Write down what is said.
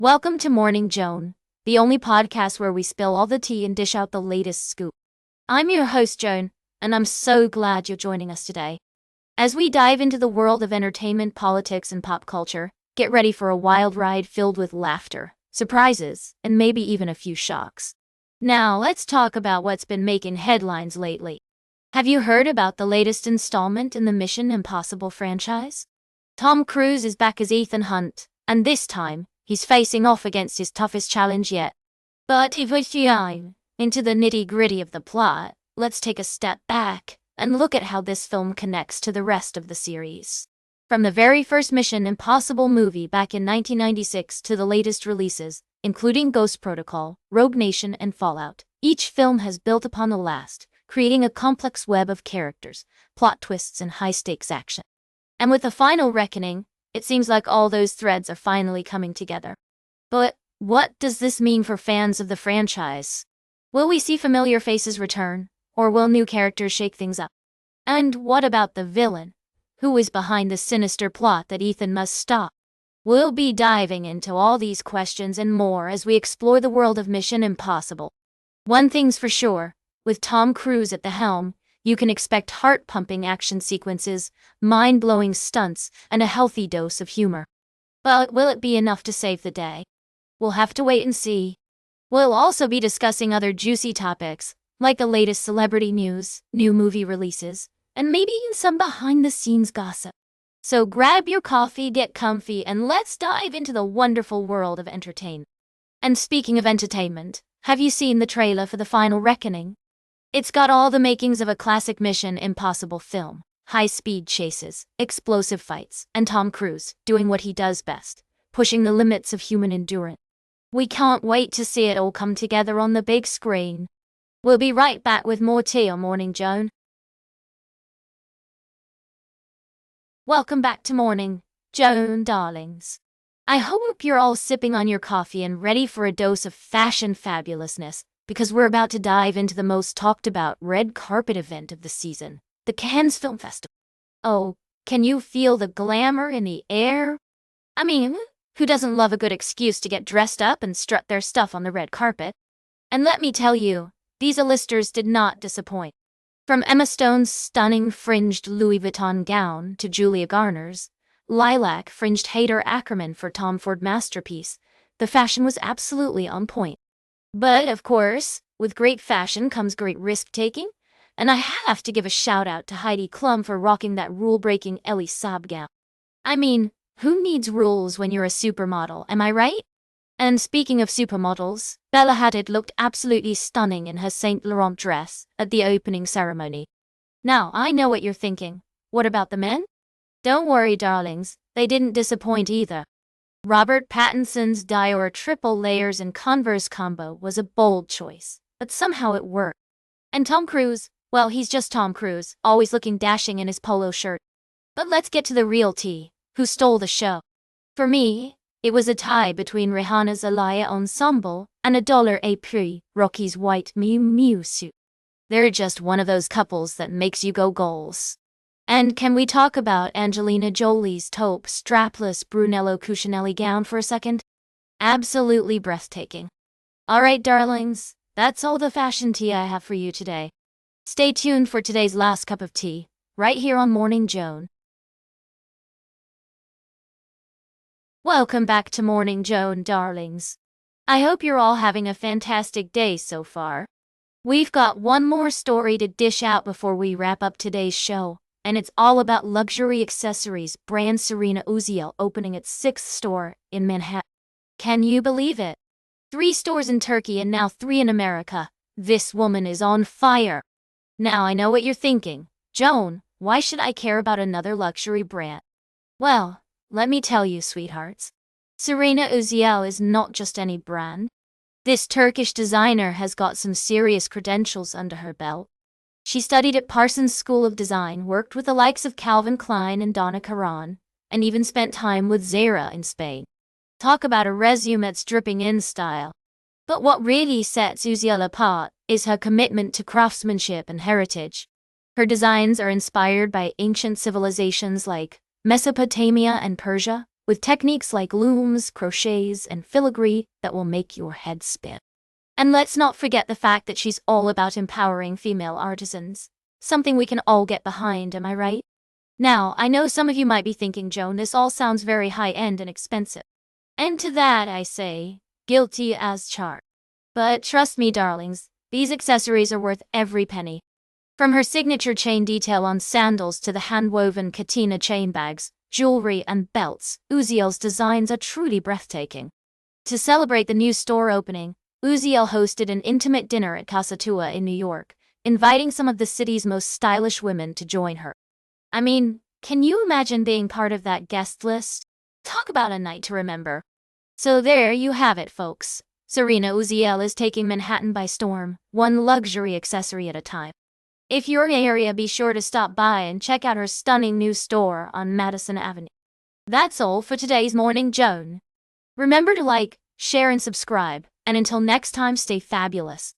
Welcome to Morning Joan, the only podcast where we spill all the tea and dish out the latest scoop. I'm your host, Joan, and I'm so glad you're joining us today. As we dive into the world of entertainment, politics, and pop culture, get ready for a wild ride filled with laughter, surprises, and maybe even a few shocks. Now, let's talk about what's been making headlines lately. Have you heard about the latest installment in the Mission Impossible franchise? Tom Cruise is back as Ethan Hunt, and this time, he's facing off against his toughest challenge yet. But if we dive into the nitty-gritty of the plot, let's take a step back and look at how this film connects to the rest of the series. From the very first Mission Impossible movie back in 1996 to the latest releases, including Ghost Protocol, Rogue Nation, and Fallout, each film has built upon the last, creating a complex web of characters, plot twists, and high-stakes action. And with the final reckoning, it seems like all those threads are finally coming together. But what does this mean for fans of the franchise? Will we see familiar faces return, or will new characters shake things up? And what about the villain? Who is behind the sinister plot that Ethan must stop? We'll be diving into all these questions and more as we explore the world of Mission Impossible. One thing's for sure, with Tom Cruise at the helm, you can expect heart-pumping action sequences, mind-blowing stunts, and a healthy dose of humor. But will it be enough to save the day? We'll have to wait and see. We'll also be discussing other juicy topics, like the latest celebrity news, new movie releases, and maybe even some behind-the-scenes gossip. So grab your coffee, get comfy, and let's dive into the wonderful world of entertainment. And speaking of entertainment, have you seen the trailer for The Final Reckoning? It's got all the makings of a classic Mission Impossible film. High-speed chases, explosive fights, and Tom Cruise doing what he does best, pushing the limits of human endurance. We can't wait to see it all come together on the big screen. We'll be right back with more tea on Morning Joan. Welcome back to Morning Joan, darlings. I hope you're all sipping on your coffee and ready for a dose of fashion fabulousness, because we're about to dive into the most talked about red carpet event of the season, the Cannes Film Festival. Oh, can you feel the glamour in the air? I mean, who doesn't love a good excuse to get dressed up and strut their stuff on the red carpet? And let me tell you, these A-listers did not disappoint. From Emma Stone's stunning fringed Louis Vuitton gown to Julia Garner's lilac fringed Hader Ackerman for Tom Ford masterpiece, the fashion was absolutely on point. But, of course, with great fashion comes great risk-taking, and I have to give a shout-out to Heidi Klum for rocking that rule-breaking Elie Saab gown. I mean, who needs rules when you're a supermodel, am I right? And speaking of supermodels, Bella Hadid looked absolutely stunning in her Saint Laurent dress at the opening ceremony. Now, I know what you're thinking. What about the men? Don't worry, darlings, they didn't disappoint either. Robert Pattinson's Dior triple layers and Converse combo was a bold choice, but somehow it worked. And Tom Cruise, well, he's just Tom Cruise, always looking dashing in his polo shirt. But let's get to the real tea, who stole the show. For me, it was a tie between Rihanna's Alaya ensemble and Adore et Puis, Rocky's white Miu Miu suit. They're just one of those couples that makes you go goals. And can we talk about Angelina Jolie's taupe strapless Brunello Cucinelli gown for a second? Absolutely breathtaking. All right, darlings, that's all the fashion tea I have for you today. Stay tuned for today's last cup of tea, right here on Morning Joan. Welcome back to Morning Joan, darlings. I hope you're all having a fantastic day so far. We've got one more story to dish out before we wrap up today's show. And it's all about luxury accessories brand Serena Uziyel opening its 6th store in Manhattan. Can you believe it? 3 stores in Turkey and now 3 in America. This woman is on fire. Now I know what you're thinking. Joan, why should I care about another luxury brand? Well, let me tell you, sweethearts. Serena Uziyel is not just any brand. This Turkish designer has got some serious credentials under her belt. She studied at Parsons School of Design, worked with the likes of Calvin Klein and Donna Karan, and even spent time with Zara in Spain. Talk about a resume that's dripping in style. But what really sets Uziyel apart is her commitment to craftsmanship and heritage. Her designs are inspired by ancient civilizations like Mesopotamia and Persia, with techniques like looms, crochets, and filigree that will make your head spin. And let's not forget the fact that she's all about empowering female artisans, something we can all get behind, am I right? Now, I know some of you might be thinking, Joan, this all sounds very high-end and expensive. And to that I say, guilty as charged. But trust me, darlings, these accessories are worth every penny. From her signature chain detail on sandals to the hand-woven Katina chain bags, jewelry, and belts, Uziyel's designs are truly breathtaking. To celebrate the new store opening, Uziyel hosted an intimate dinner at Casa Tua in New York, inviting some of the city's most stylish women to join her. I mean, can you imagine being part of that guest list? Talk about a night to remember. So there you have it, folks. Serena Uziyel is taking Manhattan by storm, one luxury accessory at a time. If you're in the area, be sure to stop by and check out her stunning new store on Madison Avenue. That's all for today's Morning Joan. Remember to like, share, and subscribe, and until next time, stay fabulous.